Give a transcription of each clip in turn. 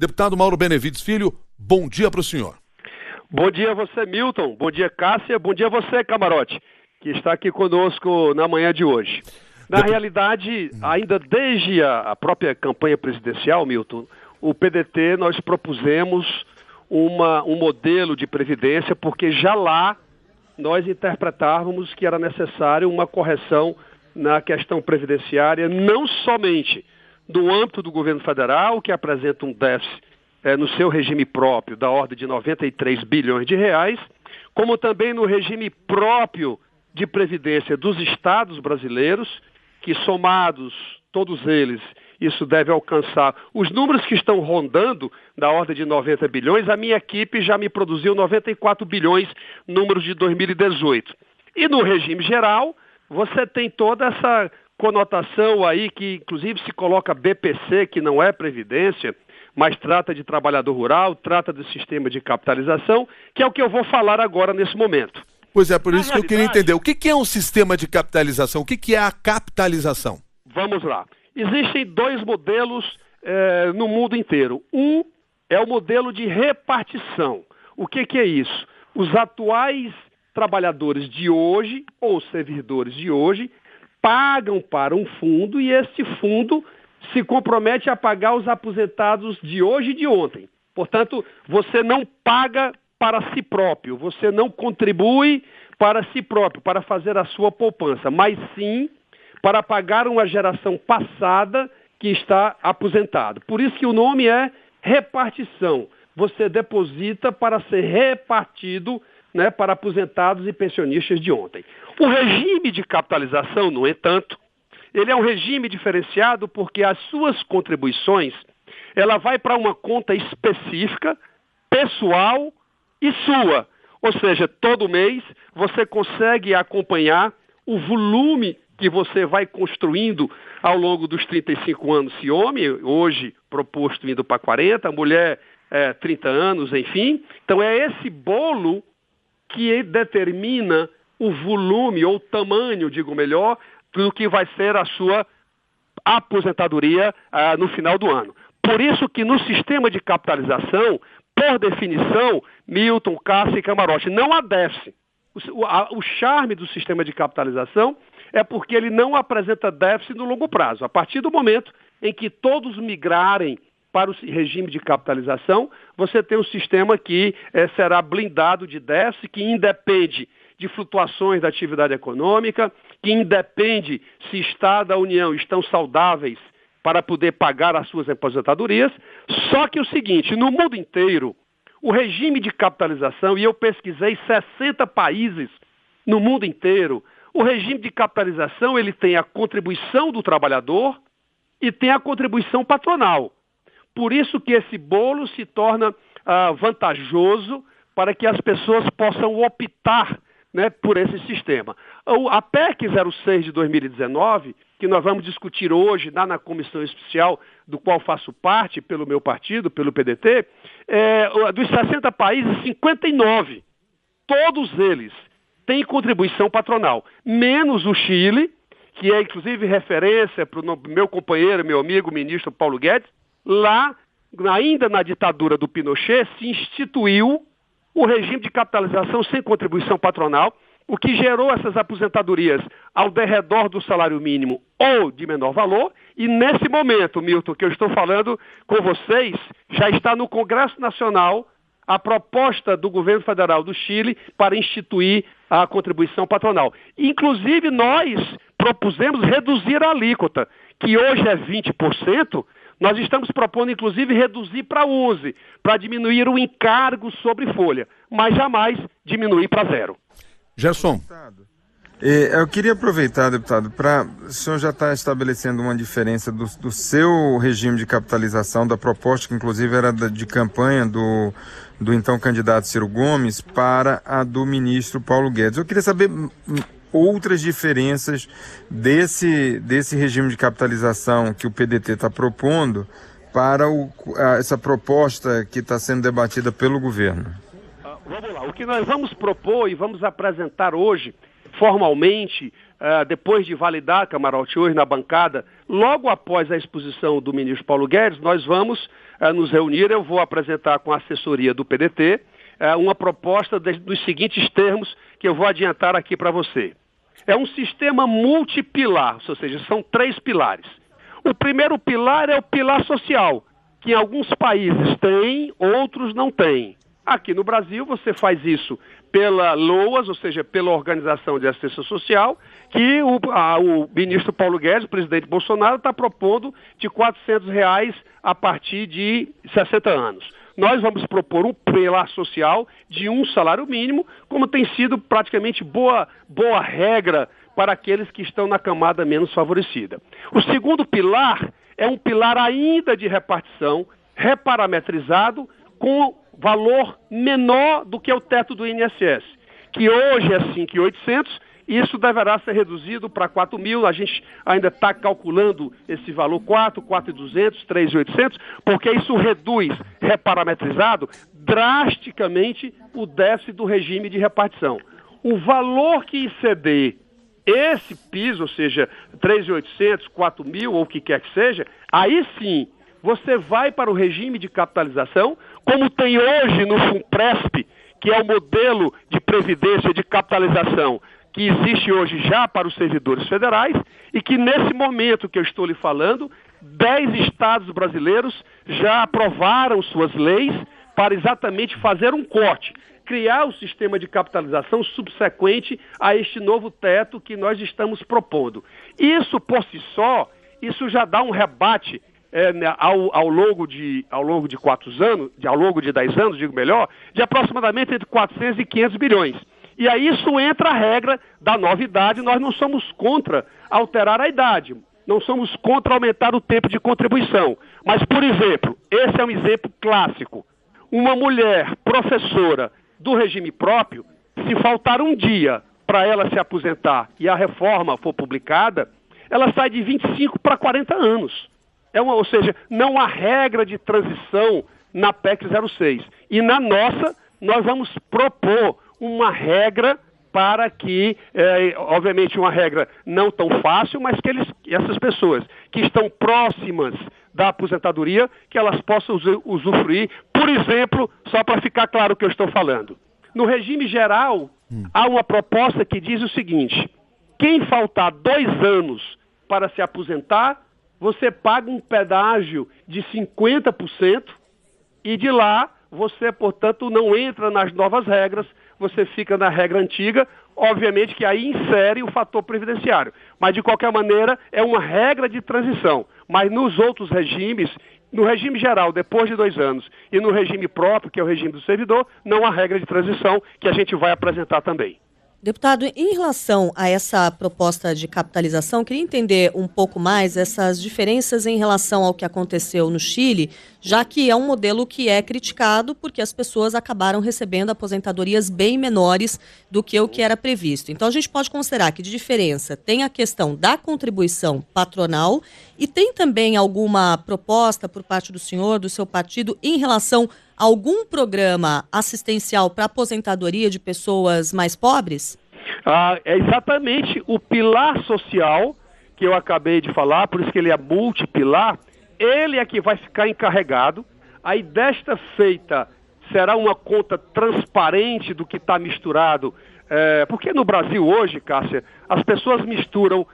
Deputado Mauro Benevides Filho, bom dia para o senhor. Bom dia a você, Milton. Bom dia, Cássia. Bom dia a você, Camarote, que está aqui conosco na manhã de hoje. Na realidade, ainda desde a própria campanha presidencial, Milton, o PDT nós propusemos um modelo de previdência, porque já lá nós interpretávamos que era necessário uma correção na questão previdenciária, não somente do âmbito do governo federal, que apresenta um déficit no seu regime próprio da ordem de 93 bilhões de reais, como também no regime próprio de previdência dos estados brasileiros, que somados, todos eles, isso deve alcançar os números que estão rondando da ordem de 90 bilhões, a minha equipe já me produziu 94 bilhões, números de 2018. E no regime geral, você tem toda essa conotação aí que inclusive se coloca BPC, que não é previdência, mas trata de trabalhador rural, trata do sistema de capitalização, que é o que eu vou falar agora nesse momento. Pois é, por isso que eu queria entender, o que é um sistema de capitalização? O que é a capitalização? Vamos lá. Existem dois modelos no mundo inteiro. Um é o modelo de repartição. O que é isso? Os atuais trabalhadores de hoje, ou servidores de hoje, pagam para um fundo e este fundo se compromete a pagar os aposentados de hoje e de ontem. Portanto, você não paga para si próprio, você não contribui para si próprio, para fazer a sua poupança, mas sim para pagar uma geração passada que está aposentado. Por isso que o nome é repartição. Você deposita para ser repartido, né, para aposentados e pensionistas de ontem. O regime de capitalização, no entanto, ele é um regime diferenciado porque as suas contribuições, ela vai para uma conta específica, pessoal e sua. Ou seja, todo mês você consegue acompanhar o volume que você vai construindo ao longo dos 35 anos, se homem, hoje proposto indo para 40, mulher 30 anos, enfim. Então é esse bolo que determina o volume ou tamanho, digo melhor, do que vai ser a sua aposentadoria no final do ano. Por isso que no sistema de capitalização, por definição, Milton, Cássia e Camarote, não há déficit. O charme do sistema de capitalização é porque ele não apresenta déficit no longo prazo. A partir do momento em que todos migrarem para o regime de capitalização, você tem um sistema que será blindado de déficit, que independe de flutuações da atividade econômica, que independe se Estado e a União estão saudáveis para poder pagar as suas aposentadorias. Só que o seguinte, no mundo inteiro, o regime de capitalização, e eu pesquisei 60 países no mundo inteiro, o regime de capitalização ele tem a contribuição do trabalhador e tem a contribuição patronal. Por isso que esse bolo se torna vantajoso para que as pessoas possam optar, né, por esse sistema. A PEC 06 de 2019, que nós vamos discutir hoje na comissão especial, do qual faço parte pelo meu partido, pelo PDT, dos 60 países, 59, todos eles têm contribuição patronal, menos o Chile, que é inclusive referência para o meu companheiro, meu amigo, o ministro Paulo Guedes. Lá, ainda na ditadura do Pinochet, se instituiu o regime de capitalização sem contribuição patronal, o que gerou essas aposentadorias ao derredor do salário mínimo ou de menor valor, e nesse momento, Milton, que eu estou falando com vocês, já está no Congresso Nacional a proposta do governo federal do Chile para instituir a contribuição patronal. Inclusive, nós propusemos reduzir a alíquota, que hoje é 20%, nós estamos propondo, inclusive, reduzir para 11%, para diminuir o encargo sobre folha, mas jamais diminuir para 0%. Gerson. Eu queria aproveitar, deputado, o senhor já está estabelecendo uma diferença do seu regime de capitalização, da proposta que inclusive era de campanha do então candidato Ciro Gomes, para a do ministro Paulo Guedes. Eu queria saber outras diferenças desse regime de capitalização que o PDT está propondo para essa proposta que está sendo debatida pelo governo. Vamos lá, o que nós vamos propor e vamos apresentar hoje, formalmente, depois de validar, camarote, hoje na bancada, logo após a exposição do ministro Paulo Guedes, nós vamos nos reunir, eu vou apresentar com a assessoria do PDT uma proposta dos seguintes termos que eu vou adiantar aqui para você. É um sistema multipilar, ou seja, são 3 pilares. O primeiro pilar é o pilar social, que em alguns países tem, outros não têm. Aqui no Brasil você faz isso pela LOAS, ou seja, pela Organização de Assistência Social, que o ministro Paulo Guedes, o presidente Bolsonaro, está propondo de R$ 400 a partir de 60 anos. Nós vamos propor um pilar social de um salário mínimo, como tem sido praticamente boa regra para aqueles que estão na camada menos favorecida. O segundo pilar é um pilar ainda de repartição, reparametrizado, com valor menor do que o teto do INSS, que hoje é 5.800, isso deverá ser reduzido para 4.000, a gente ainda está calculando esse valor 4.200, 3.800, porque isso reduz, reparametrizado, drasticamente o déficit do regime de repartição. O valor que exceder esse piso, ou seja, 3.800, 4.000 ou o que quer que seja, aí sim, você vai para o regime de capitalização, como tem hoje no FUNPRESP, que é o modelo de previdência de capitalização que existe hoje já para os servidores federais e que nesse momento que eu estou lhe falando, 10 estados brasileiros já aprovaram suas leis para exatamente fazer um corte, criar o sistema de capitalização subsequente a este novo teto que nós estamos propondo. Isso por si só, isso já dá um rebate ao longo de 10 anos, digo melhor, de aproximadamente entre 400 e 500 bilhões. E aí isso entra a regra da nova idade, nós não somos contra alterar a idade, não somos contra aumentar o tempo de contribuição. Mas, por exemplo, esse é um exemplo clássico. Uma mulher professora do regime próprio, se faltar um dia para ela se aposentar e a reforma for publicada, ela sai de 25 para 40 anos. Ou seja, não há regra de transição na PEC 06. E na nossa, nós vamos propor uma regra para que, obviamente uma regra não tão fácil, mas que essas pessoas que estão próximas da aposentadoria, que elas possam usufruir, por exemplo, só para ficar claro o que eu estou falando. No regime geral, há uma proposta que diz o seguinte: quem faltar 2 anos para se aposentar, você paga um pedágio de 50% e de lá você, portanto, não entra nas novas regras, você fica na regra antiga, obviamente que aí insere o fator previdenciário. Mas, de qualquer maneira, é uma regra de transição. Mas nos outros regimes, no regime geral, depois de 2 anos, e no regime próprio, que é o regime do servidor, não há regra de transição, que a gente vai apresentar também. Deputado, em relação a essa proposta de capitalização, queria entender um pouco mais essas diferenças em relação ao que aconteceu no Chile, já que é um modelo que é criticado porque as pessoas acabaram recebendo aposentadorias bem menores do que o que era previsto. Então a gente pode considerar que de diferença tem a questão da contribuição patronal e tem também alguma proposta por parte do senhor, do seu partido, em relação a algum programa assistencial para aposentadoria de pessoas mais pobres? É exatamente o pilar social que eu acabei de falar, por isso que ele é multipilar, ele é que vai ficar encarregado. Aí desta feita será uma conta transparente do que está misturado, porque no Brasil hoje, Cássia, as pessoas misturam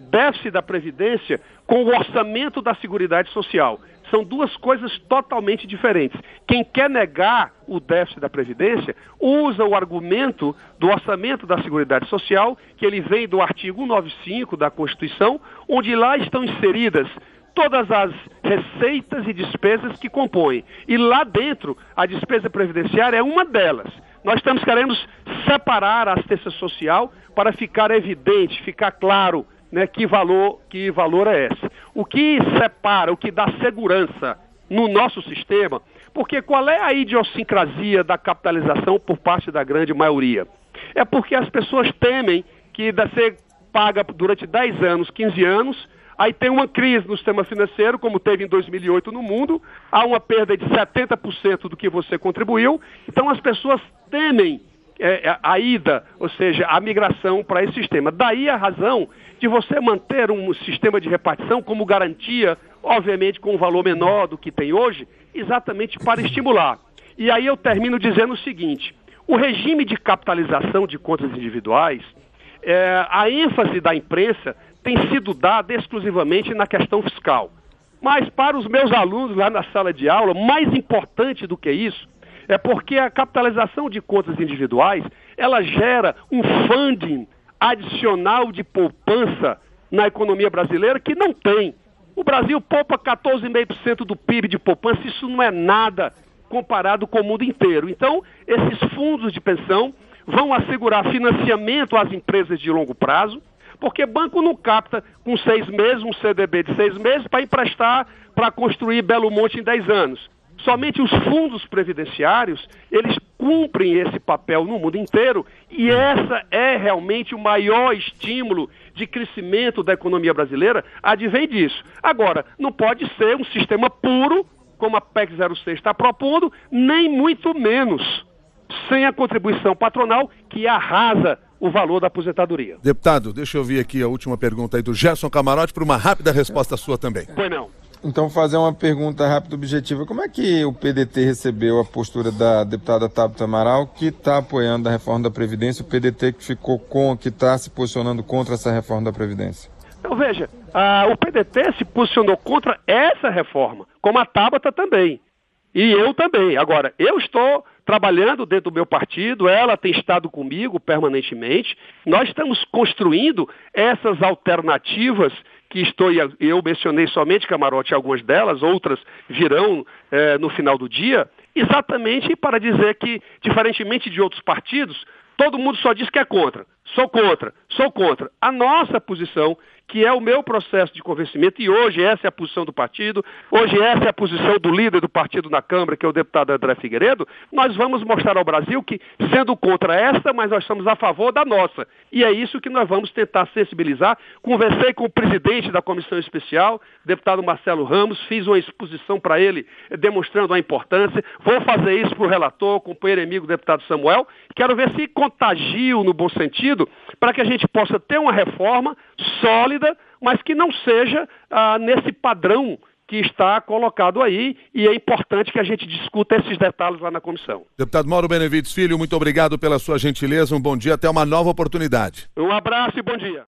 déficit da Previdência com o orçamento da Seguridade Social. São 2 coisas totalmente diferentes. Quem quer negar o déficit da Previdência usa o argumento do orçamento da Seguridade Social, que ele vem do artigo 195 da Constituição, onde lá estão inseridas todas as receitas e despesas que compõem. E lá dentro, a despesa previdenciária é uma delas. Nós estamos querendo separar a assistência social para ficar evidente, ficar claro, né, que valor é esse. O que separa, o que dá segurança no nosso sistema, porque qual é a idiosincrasia da capitalização por parte da grande maioria? É porque as pessoas temem que deve ser paga durante 10 anos, 15 anos, aí tem uma crise no sistema financeiro, como teve em 2008 no mundo, há uma perda de 70% do que você contribuiu, então as pessoas temem a ida, ou seja, a migração para esse sistema. Daí a razão de você manter um sistema de repartição como garantia, obviamente com um valor menor do que tem hoje, exatamente para estimular. E aí eu termino dizendo o seguinte: o regime de capitalização de contas individuais, a ênfase da imprensa tem sido dada exclusivamente na questão fiscal. Mas para os meus alunos lá na sala de aula, mais importante do que isso, é porque a capitalização de contas individuais, ela gera um funding adicional de poupança na economia brasileira que não tem. O Brasil poupa 14,5% do PIB de poupança, isso não é nada comparado com o mundo inteiro. Então, esses fundos de pensão vão assegurar financiamento às empresas de longo prazo, porque banco não capta com 6 meses, um CDB de 6 meses, para emprestar para construir Belo Monte em 10 anos. Somente os fundos previdenciários, eles cumprem esse papel no mundo inteiro, e essa é realmente o maior estímulo de crescimento da economia brasileira, advém disso. Agora, não pode ser um sistema puro, como a PEC 06 está propondo, nem muito menos, sem a contribuição patronal que arrasa o valor da aposentadoria. Deputado, deixa eu ouvir aqui a última pergunta aí do Gerson Camarote para uma rápida resposta sua também. Pois não. Então, fazer uma pergunta rápida e objetiva. Como é que o PDT recebeu a postura da deputada Tabita Amaral, que está apoiando a reforma da Previdência, o PDT que está se posicionando contra essa reforma da Previdência? Então, veja, o PDT se posicionou contra essa reforma, como a Tabita também. E eu também. Agora, eu estou trabalhando dentro do meu partido, ela tem estado comigo permanentemente. Nós estamos construindo essas alternativas que eu mencionei somente, Camarote, algumas delas, outras virão no final do dia, exatamente para dizer que, diferentemente de outros partidos, todo mundo só diz que é contra. Sou contra, sou contra. A nossa posição, que é o meu processo de convencimento, e hoje essa é a posição do partido, hoje essa é a posição do líder do partido na Câmara, que é o deputado André Figueiredo, nós vamos mostrar ao Brasil que, sendo contra esta, mas nós estamos a favor da nossa. E é isso que nós vamos tentar sensibilizar. Conversei com o presidente da Comissão Especial, deputado Marcelo Ramos, fiz uma exposição para ele, demonstrando a importância. Vou fazer isso para o relator, companheiro e amigo deputado Samuel. Quero ver se contagio no bom sentido, para que a gente possa ter uma reforma sólida, mas que não seja nesse padrão que está colocado aí, e é importante que a gente discuta esses detalhes lá na comissão. Deputado Mauro Benevides Filho, muito obrigado pela sua gentileza, um bom dia, até uma nova oportunidade. Um abraço e bom dia.